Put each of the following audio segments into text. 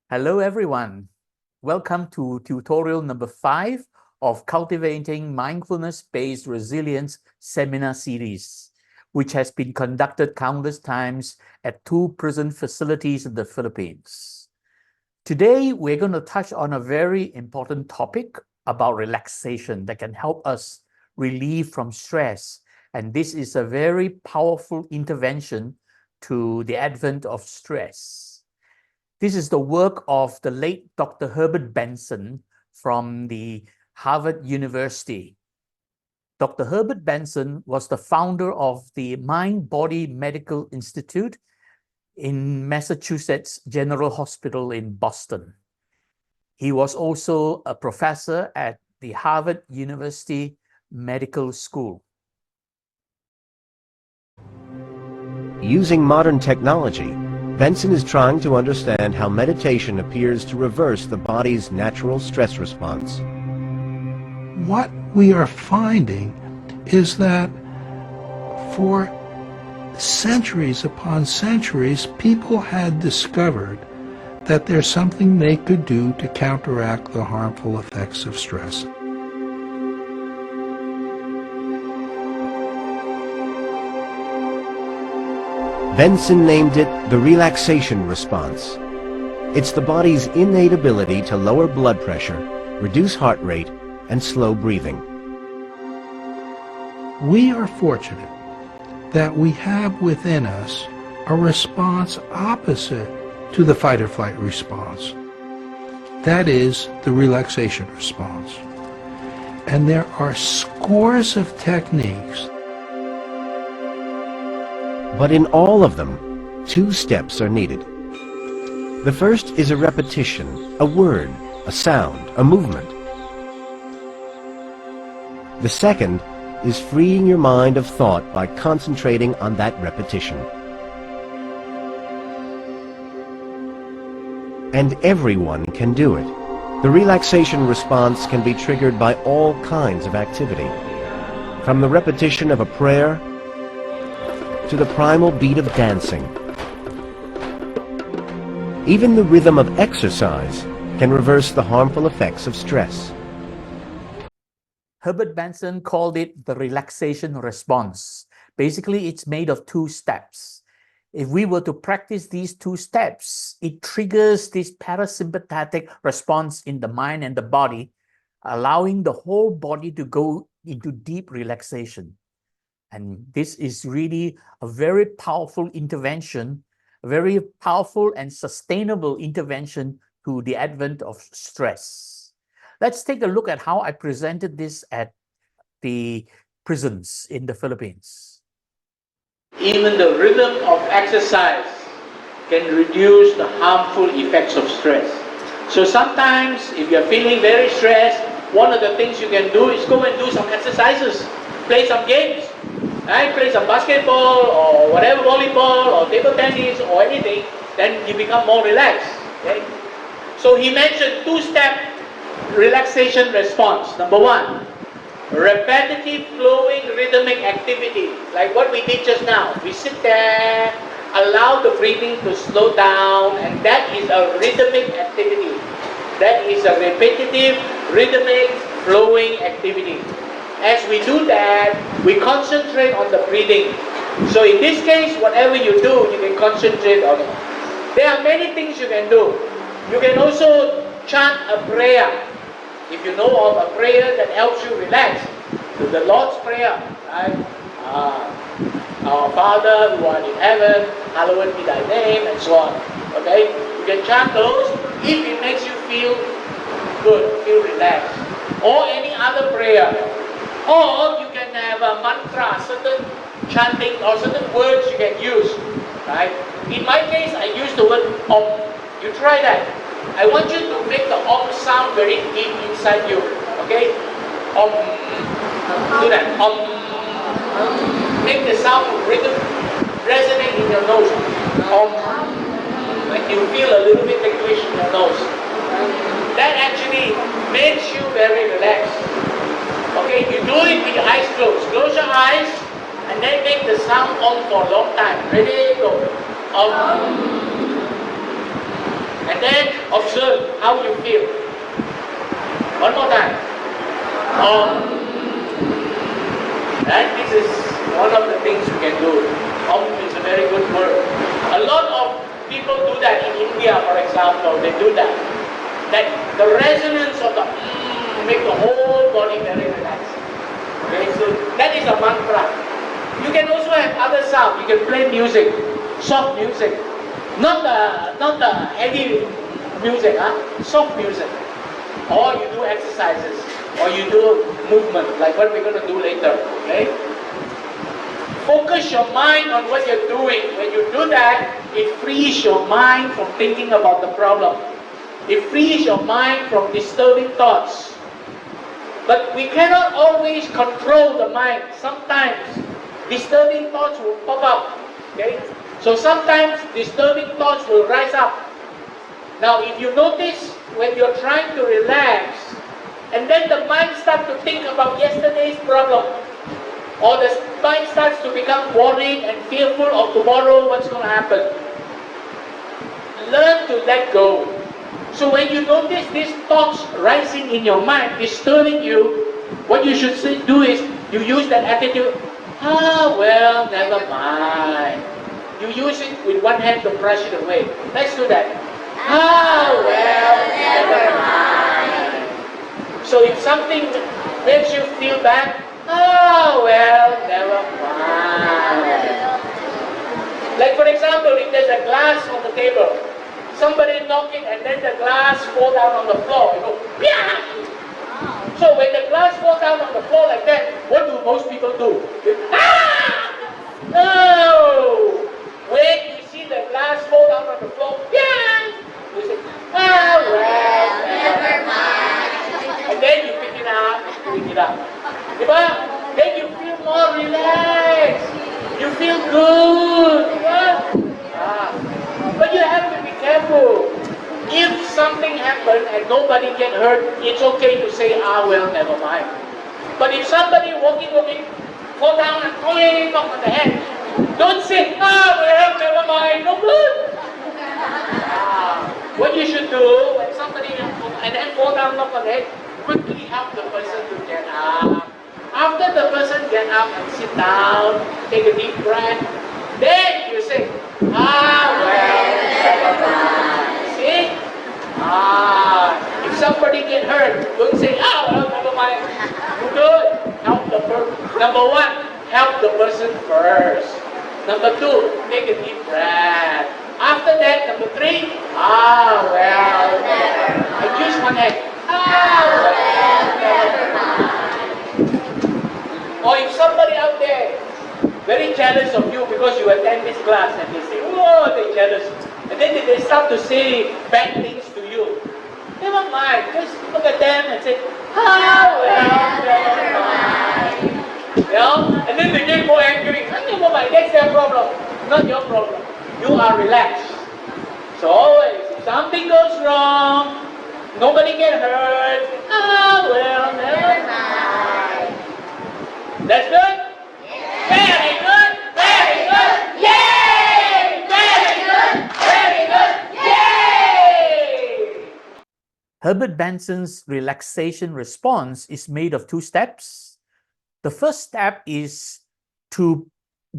Hello, everyone. Welcome to tutorial number 5 of Cultivating Mindfulness-Based Resilience seminar series, which has been conducted countless times at 2 prison facilities in the Philippines. Today, we're going to touch on a very important topic about relaxation that can help us relieve from stress. And this is a very powerful intervention to the advent of stress. This is the work of the late Dr. Herbert Benson from the Harvard University. Dr. Herbert Benson was the founder of the Mind-Body Medical Institute in Massachusetts General Hospital in Boston. He was also a professor at the Harvard University Medical School. Using modern technology, Benson is trying to understand how meditation appears to reverse the body's natural stress response. What we are finding is that for centuries upon centuries, people had discovered that there's something they could do to counteract the harmful effects of stress. Benson named it the relaxation response. It's the body's innate ability to lower blood pressure, reduce heart rate, and slow breathing. We are fortunate that we have within us a response opposite to the fight or flight response. That is the relaxation response. And there are scores of techniques. But in all of them, 2 steps are needed. The first is a repetition, a word, a sound, a movement. The second is freeing your mind of thought by concentrating on that repetition. And everyone can do it. The relaxation response can be triggered by all kinds of activity, from the repetition of a prayer to the primal beat of dancing. Even the rhythm of exercise can reverse the harmful effects of stress. Herbert Benson called it the relaxation response. Basically, it's made of 2 steps. If we were to practice these 2 steps, it triggers this parasympathetic response in the mind and the body, allowing the whole body to go into deep relaxation. And this is really a very powerful intervention, a very powerful and sustainable intervention to the advent of stress. Let's take a look at how I presented this at the prisons in the Philippines. Even the rhythm of exercise can reduce the harmful effects of stress. So sometimes if you're feeling very stressed, one of the things you can do is go and do some exercises, play some games. Right? Play some basketball or whatever, volleyball or table tennis or anything, then you become more relaxed. Okay? So he mentioned 2-step relaxation response. Number 1, repetitive flowing rhythmic activity, like what we did just now. We sit there, allow the breathing to slow down, and that is a rhythmic activity. That is a repetitive, rhythmic, flowing activity. As we do that, we concentrate on the breathing. So in this case, whatever you do, you can concentrate on it. There are many things you can do. You can also chant a prayer. If you know of a prayer that helps you relax, the Lord's Prayer, right? Our Father who art in heaven, hallowed be thy name, and so on. Okay? You can chant those if it makes you feel good, feel relaxed. Or any other prayer. Or you can have a mantra, certain chanting or certain words you can use, right? In my case, I use the word Om. You try that. I want you to make the Om sound very deep inside you, okay? Om. Do that. Om. Make the sound rhythm resonate in your nose. Om. Like you feel a little bit ticklish in your nose. That actually makes you very relaxed. Okay, you do it with your eyes closed. Close your eyes and then make the sound on for a long time. Ready? Go. And then observe how you feel. One more time. And this is one of the things you can do. Is a very good word. A lot of people do that in India, for example. They do that. That the resonance of the make the whole body very relaxed. Okay, so that is a mantra. You can also have other sound. You can play music, soft music, not the heavy music, soft music. Or you do exercises, or you do movement, like what we're going to do later. Okay. Focus your mind on what you're doing. When you do that, it frees your mind from thinking about the problem. It frees your mind from disturbing thoughts. But we cannot always control the mind. Sometimes disturbing thoughts will pop up. Okay? So sometimes disturbing thoughts will rise up. Now if you notice when you're trying to relax, and then the mind starts to think about yesterday's problem, or the mind starts to become worried and fearful of tomorrow, what's going to happen. Learn to let go. So when you notice these thoughts rising in your mind, disturbing you, what you should do is, you use that attitude, well, never mind. You use it with one hand to brush it away. Let's do that. Well, never mind. So if something makes you feel bad, well, never mind. Like for example, if there's a glass on the table, somebody knock it and then the glass fall down on the floor, you go, yeah! So when the glass falls down on the floor like that, what do most people do? No! When you see the glass fall down on the floor, yeah! You say, well, never mind. And then you pick it up and pick it up. Then you feel more relaxed. You feel good. But you have to be careful. If something happened and nobody get hurt, it's okay to say, well, never mind. But if somebody walking, fall down and knock on the head, don't say, well, never mind, no good. What you should do, when somebody and then fall down, knock on the head, quickly help the person to get up. After the person get up and sit down, take a deep breath, then you say, well, never mind. See? If somebody get hurt, don't say, well, never mind. Good. Help the person. Number one, help the person first. Number two, take a deep breath. After that, number three, well, never mind. I use one hand. Well, never mind. Or if somebody out there very jealous of you because you attend this class and they say, they're jealous. And then they start to say bad things to you. Never mind, just look at them and say, well, never mind. You know? And then they get more angry. Never mind, that's their problem, not your problem. You are relaxed. So always, if something goes wrong, nobody get hurt, well, never mind. That's good? Yeah. Very good, very good, yay! Very good, very good, yay! Herbert Benson's relaxation response is made of two steps. The first step is to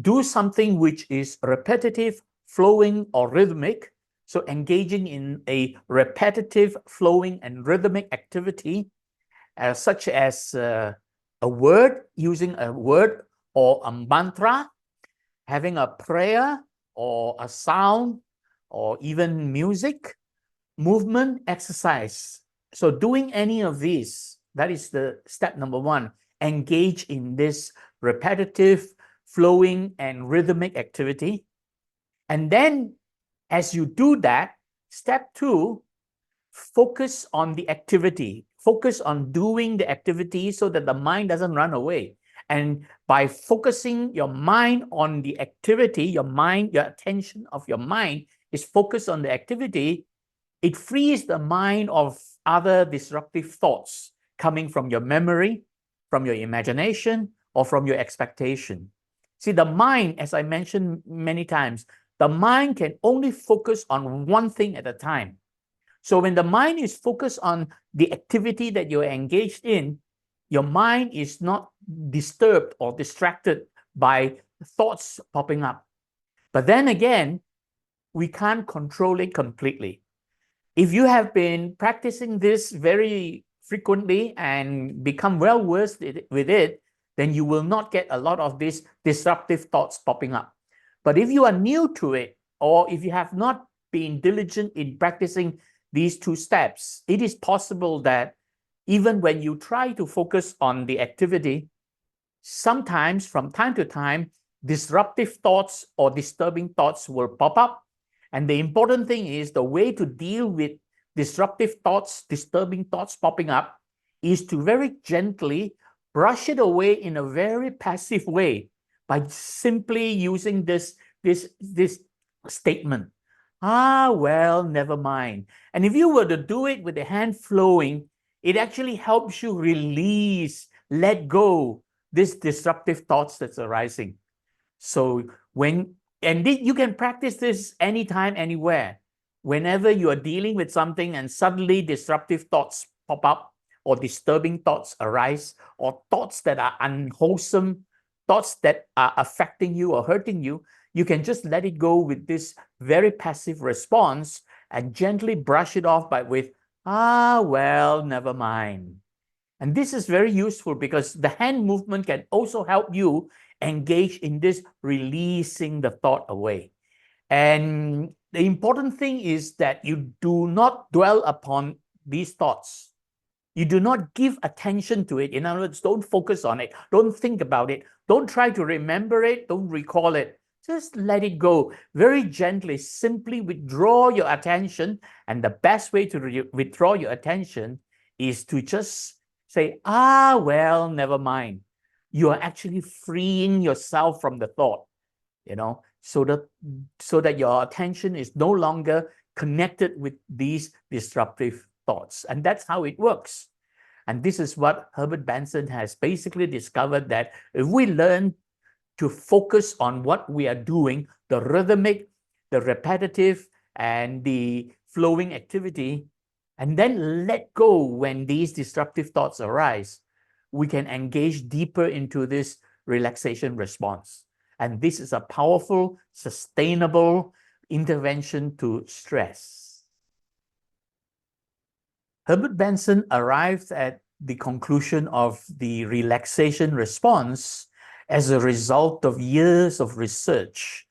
do something which is repetitive, flowing, or rhythmic. So engaging in a repetitive, flowing, and rhythmic activity, such as a word, using a word or a mantra, having a prayer or a sound, or even music, movement, exercise. So doing any of these, that is the step number one. Engage in this repetitive, flowing, and rhythmic activity. And then as you do that, step two, focus on the activity. Focus on doing the activity so that the mind doesn't run away. And by focusing your mind on the activity, your attention of your mind is focused on the activity, it frees the mind of other disruptive thoughts coming from your memory, from your imagination, or from your expectation. See, the mind, as I mentioned many times, the mind can only focus on one thing at a time. So when the mind is focused on the activity that you're engaged in, your mind is not disturbed or distracted by thoughts popping up. But then again, we can't control it completely. If you have been practicing this very frequently and become well versed with it, then you will not get a lot of these disruptive thoughts popping up. But if you are new to it, or if you have not been diligent in practicing these two steps, it is possible that even when you try to focus on the activity, sometimes from time to time, disruptive thoughts or disturbing thoughts will pop up. And the important thing is the way to deal with disruptive thoughts, disturbing thoughts popping up is to very gently brush it away in a very passive way by simply using this statement. Ah, well, never mind. And if you were to do it with the hand flowing, it actually helps you release, let go these disruptive thoughts that's arising. So you can practice this anytime, anywhere. Whenever you are dealing with something and suddenly disruptive thoughts pop up or disturbing thoughts arise or thoughts that are unwholesome, thoughts that are affecting you or hurting you, you can just let it go with this very passive response and gently brush it off with, ah, well, never mind. And this is very useful because the hand movement can also help you engage in this releasing the thought away. And the important thing is that you do not dwell upon these thoughts. You do not give attention to it. In other words, don't focus on it. Don't think about it. Don't try to remember it. Don't recall it. Just let it go very gently. Simply withdraw your attention. And the best way to withdraw your attention is to just say, ah, well, never mind. You are actually freeing yourself from the thought, so that your attention is no longer connected with these disruptive thoughts. And that's how it works. And this is what Herbert Benson has basically discovered, that if we learn to focus on what we are doing, the rhythmic, the repetitive, and the flowing activity, and then let go when these disruptive thoughts arise, we can engage deeper into this relaxation response. And this is a powerful, sustainable intervention to stress. Herbert Benson arrived at the conclusion of the relaxation response as a result of years of research.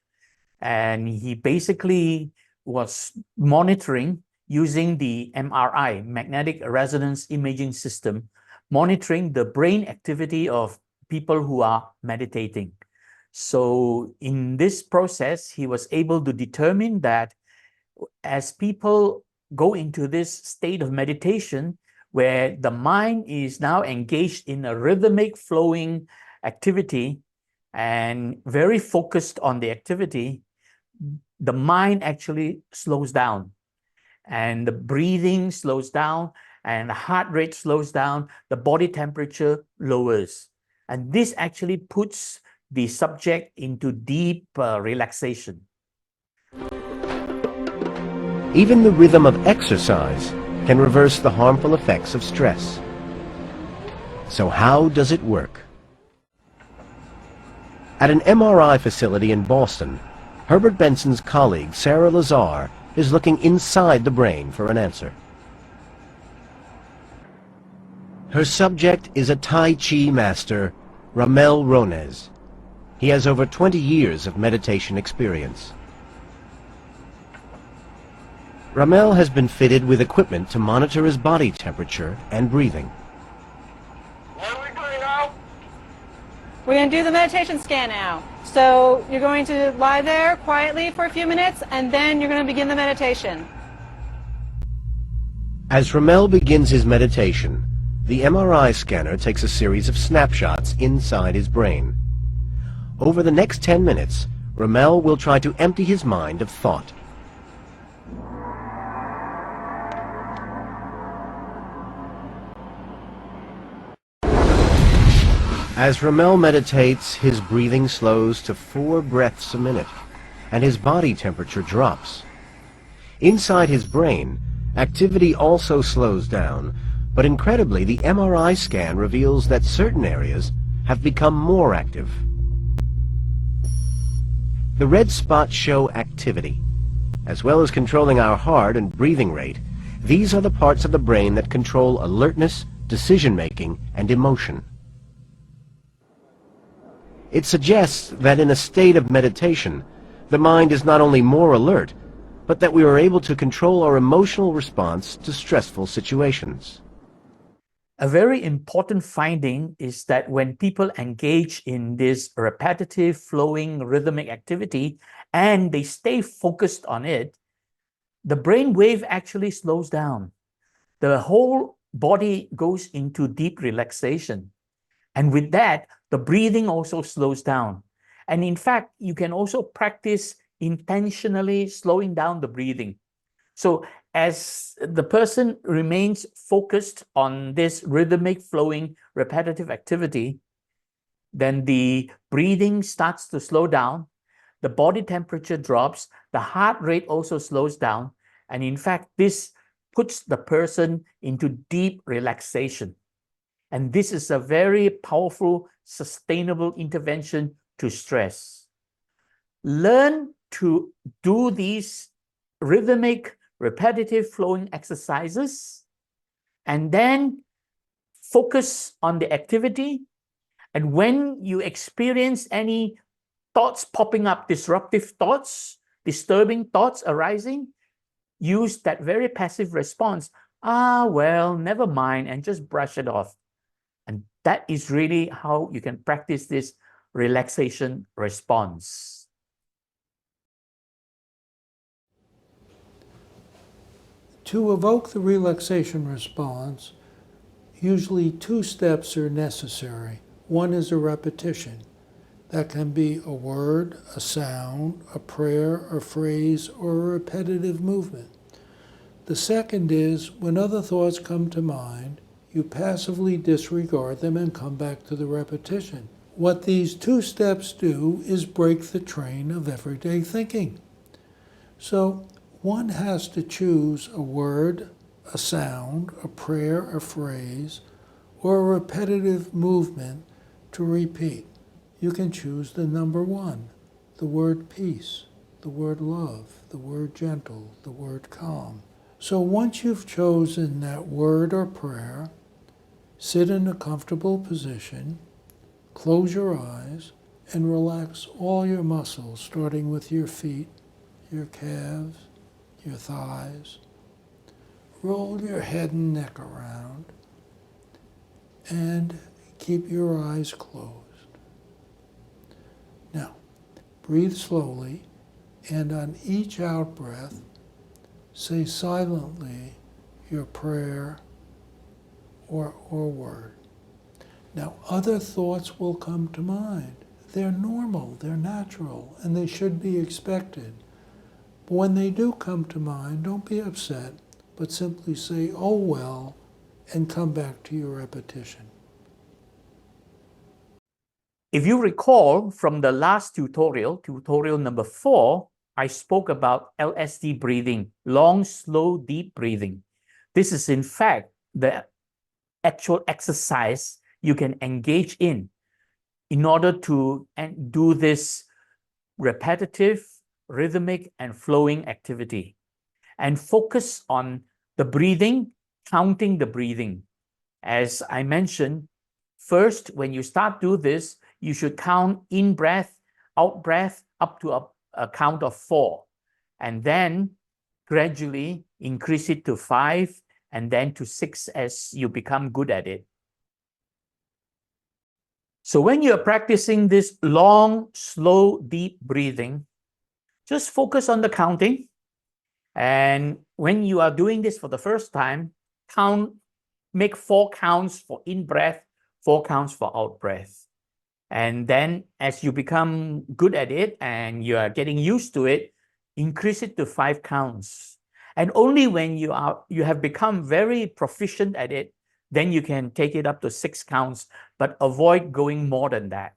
And he basically was monitoring using the MRI, magnetic resonance imaging system, monitoring the brain activity of people who are meditating. So in this process, he was able to determine that as people go into this state of meditation, where the mind is now engaged in a rhythmic flowing activity and very focused on the activity, the mind actually slows down and the breathing slows down and the heart rate slows down, the body temperature lowers. And this actually puts the subject into deep relaxation. Even the rhythm of exercise can reverse the harmful effects of stress. So how does it work? At an MRI facility in Boston, Herbert Benson's colleague Sarah Lazar is looking inside the brain for an answer. Her subject is a Tai Chi master, Ramel Ronez. He has over 20 years of meditation experience. Ramel has been fitted with equipment to monitor his body temperature and breathing. What are we doing now? We're going to do the meditation scan now. So you're going to lie there quietly for a few minutes, and then you're going to begin the meditation. As Ramel begins his meditation, the MRI scanner takes a series of snapshots inside his brain. Over the next 10 minutes, Ramel will try to empty his mind of thought. As Ramel meditates, his breathing slows to 4 breaths a minute, and his body temperature drops. Inside his brain, Activity also slows down, but incredibly, the MRI scan reveals that certain areas have become more active. The red spots show activity. As well as controlling our heart and breathing rate, these are the parts of the brain that control alertness, decision-making, and emotion. It suggests that in a state of meditation, the mind is not only more alert, but that we are able to control our emotional response to stressful situations. A very important finding is that when people engage in this repetitive, flowing, rhythmic activity, and they stay focused on it, the brain wave actually slows down. The whole body goes into deep relaxation. And with that, the breathing also slows down. And in fact, you can also practice intentionally slowing down the breathing. So as the person remains focused on this rhythmic, flowing, repetitive activity, then the breathing starts to slow down, the body temperature drops, the heart rate also slows down, and in fact, this puts the person into deep relaxation. And this is a very powerful, sustainable intervention to stress. Learn to do these rhythmic, repetitive, flowing exercises, and then focus on the activity. And when you experience any thoughts popping up, disruptive thoughts, disturbing thoughts arising, use that very passive response. Well, never mind, and just brush it off. And that is really how you can practice this relaxation response. To evoke the relaxation response, usually 2 steps are necessary. One is a repetition. That can be a word, a sound, a prayer, a phrase, or a repetitive movement. The second is, when other thoughts come to mind, you passively disregard them and come back to the repetition. What these 2 steps do is break the train of everyday thinking. So one has to choose a word, a sound, a prayer, a phrase, or a repetitive movement to repeat. You can choose the number 1, the word peace, the word love, the word gentle, the word calm. So once you've chosen that word or prayer, sit in a comfortable position, close your eyes, and relax all your muscles, starting with your feet, your calves, your thighs. Roll your head and neck around, and keep your eyes closed. Now, breathe slowly, and on each out-breath, say silently your prayer or word. Now, other thoughts will come to mind. They're normal, they're natural, and they should be expected. But when they do come to mind, don't be upset, but simply say, oh well, and come back to your repetition. If you recall from the last tutorial, tutorial number 4, I spoke about LSD breathing, long, slow, deep breathing. This is in fact the actual exercise you can engage in order to do this repetitive, rhythmic, and flowing activity. And focus on the breathing, counting the breathing. As I mentioned, first, when you start do this, you should count in breath, out breath, up to a count of 4. And then gradually increase it to 5 and then to 6 as you become good at it. So when you're practicing this long, slow, deep breathing, just focus on the counting. And when you are doing this for the first time, make 4 counts for in breath, 4 counts for out breath. And then as you become good at it and you are getting used to it, increase it to 5 counts. And only when you have become very proficient at it, then you can take it up to 6 counts, but avoid going more than that.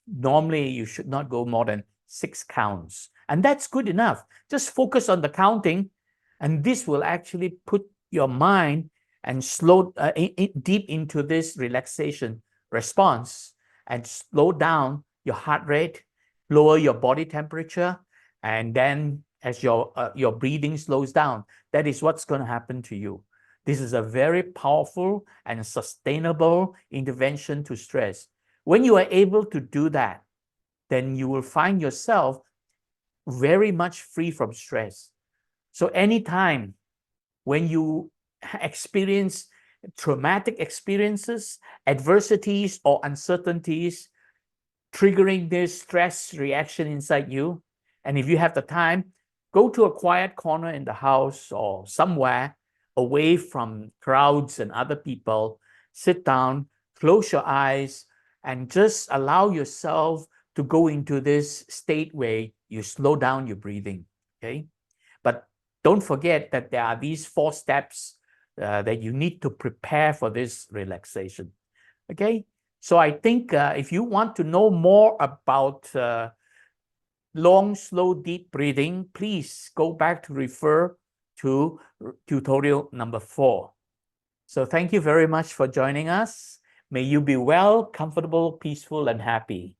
Normally, you should not go more than 6 counts. And that's good enough. Just focus on the counting And this will actually put your mind and slow deep into this relaxation response and slow down your heart rate, lower your body temperature, and then as your breathing slows down, that is what's going to happen to you. This is a very powerful and sustainable intervention to stress. When you are able to do that, then you will find yourself very much free from stress. So anytime when you experience traumatic experiences, adversities, or uncertainties triggering this stress reaction inside you, and if you have the time, go to a quiet corner in the house or somewhere away from crowds and other people, sit down, close your eyes, and just allow yourself to go into this state where you slow down your breathing, okay? But don't forget that there are these 4 steps that you need to prepare for this relaxation, okay? So I think if you want to know more about long, slow, deep breathing, please go back to refer to tutorial number 4. So thank you very much for joining us. May you be well, comfortable, peaceful, and happy.